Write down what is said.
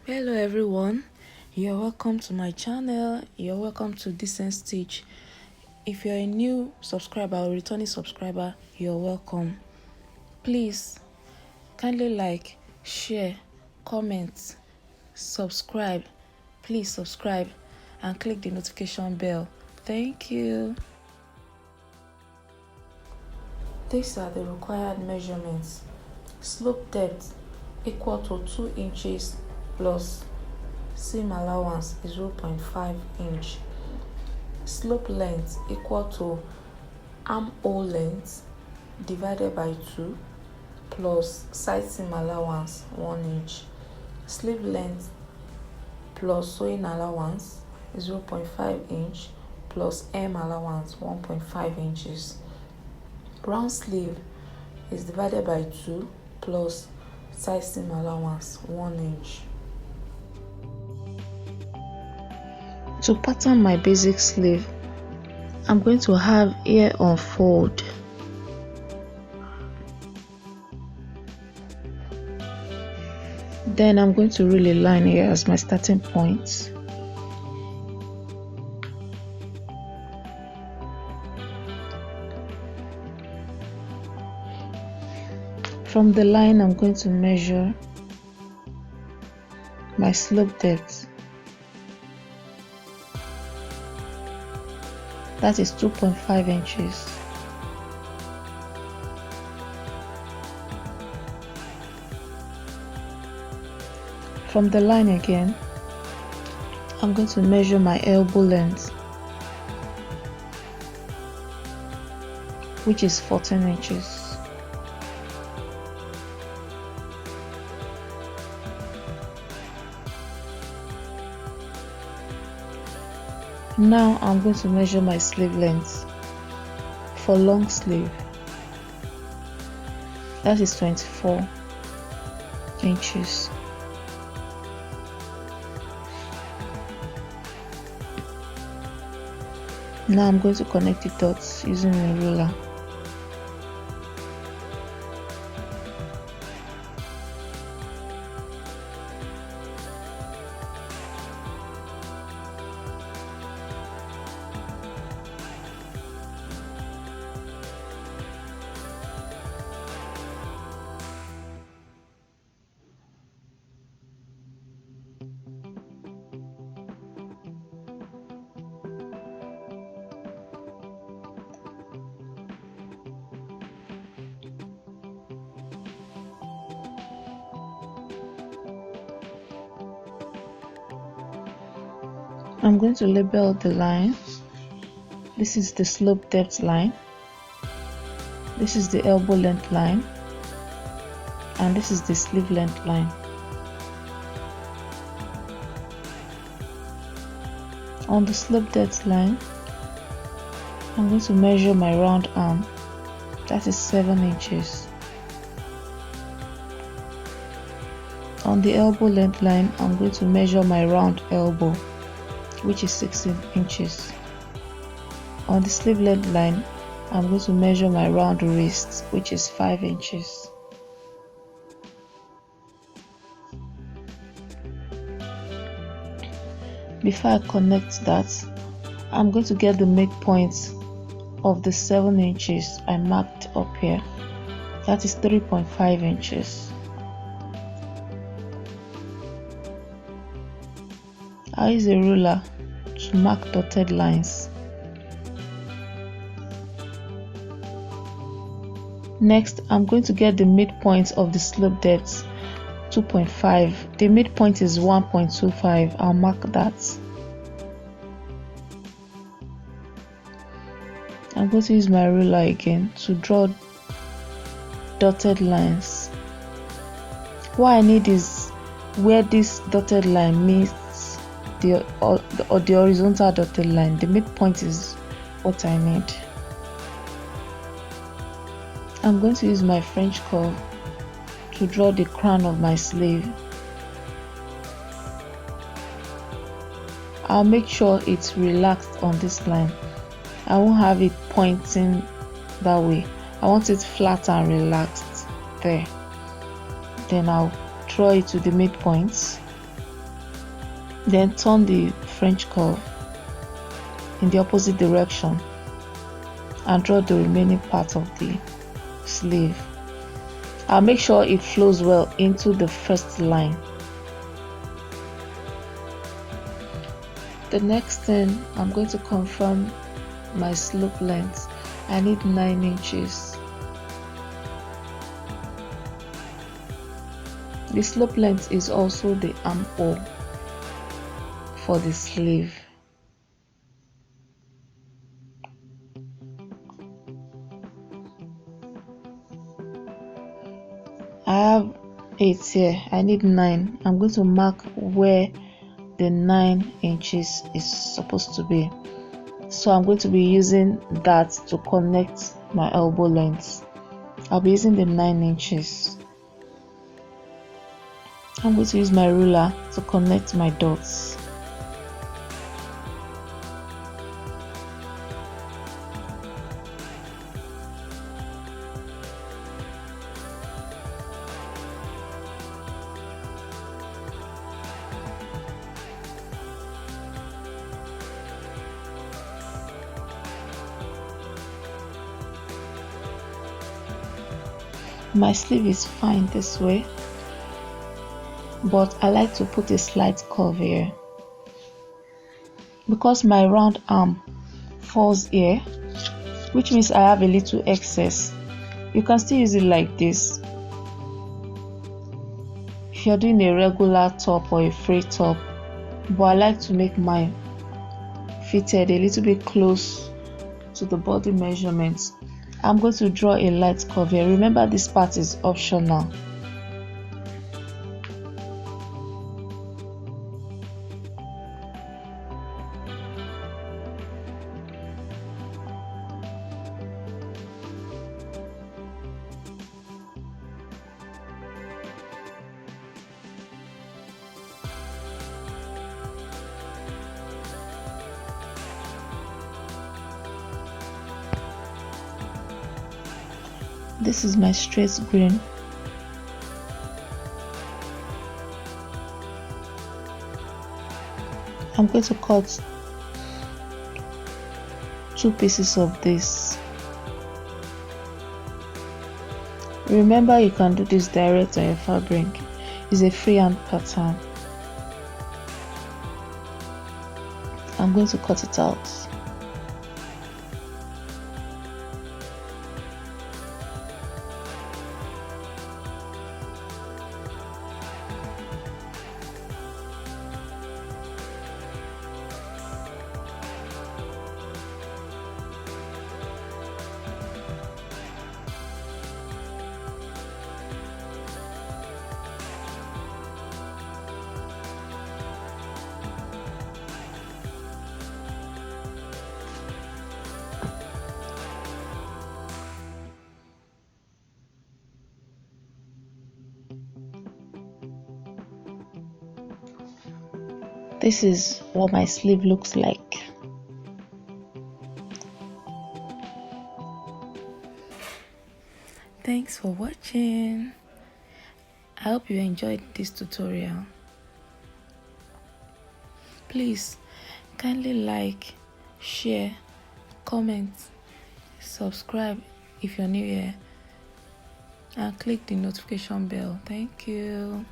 Hello everyone, you're welcome to my channel. You're welcome to Decenstitch. If you're a new subscriber or returning subscriber, you're welcome. Please kindly like, share, comment, subscribe. Please subscribe and click the notification bell. Thank you. These are the required measurements. Slope depth equal to 2 inches plus seam allowance is 0.5 inch. Slope length equal to armhole length divided by 2 plus side seam allowance 1 inch. Sleeve length plus sewing allowance is 0.5 inch plus hem allowance 1.5 inches. Round sleeve is divided by 2 plus side seam allowance 1 inch. To pattern my basic sleeve, I'm going to have ear unfold. Then I'm going to really line here as my starting point. From the line, I'm going to measure my slope depth. That is 2.5 inches. From the line again, I'm going to measure my elbow length, which is 14 inches. Now I'm going to measure my sleeve length for long sleeve. That is 24 inches. Now I'm going to connect the dots using a ruler. I'm going to label the line. This is the slope depth line. This is the elbow length line. And this is the sleeve length line. On the slope depth line, I'm going to measure my round arm. That is 7 inches. On the elbow length line, I'm going to measure my round elbow, which is 16 inches. On the sleeve length line, I'm going to measure my round wrist, which is 5 inches. Before I connect that, I'm going to get the midpoint of the 7 inches I marked up here. That is 3.5 inches. I use a ruler to mark dotted lines. Next, I'm going to get the midpoint of the slope depth, 2.5. The midpoint is 1.25. I'll mark that. I'm going to use my ruler again to draw dotted lines. What I need is where this dotted line meets the horizontal dotted line. The midpoint is what I need. I'm going to use my French curve to draw the crown of my sleeve. I'll make sure it's relaxed on this line. I won't have it pointing that way. I want it flat and relaxed there. Then I'll draw it to the midpoints Then turn the French curve in the opposite direction and draw the remaining part of the sleeve. I'll make sure it flows well into the first line. The next thing, I'm going to confirm my slope length. I need 9 inches. The slope length is also the armhole for the sleeve. I have 8 here. I need 9. I'm going to mark where the 9 inches is supposed to be. So I'm going to be using that to connect my elbow length. I'll be using the 9 inches. I'm going to use my ruler to connect my dots. My sleeve is fine this way, but I like to put a slight curve here. Because my round arm falls here, which means I have a little excess, you can still use it like this. If you're doing a regular top or a free top, but I like to make mine fitted a little bit close to the body measurements. I'm going to draw a light curve here. Remember, this part is optional. This is my straight grain. I'm going to cut 2 pieces of this. Remember, you can do this direct on your fabric. It's a freehand pattern. I'm going to cut it out. This is what my sleeve looks like. Thanks for watching. I hope you enjoyed this tutorial. Please kindly like, share, comment, subscribe if you're new here, and click the notification bell. Thank you.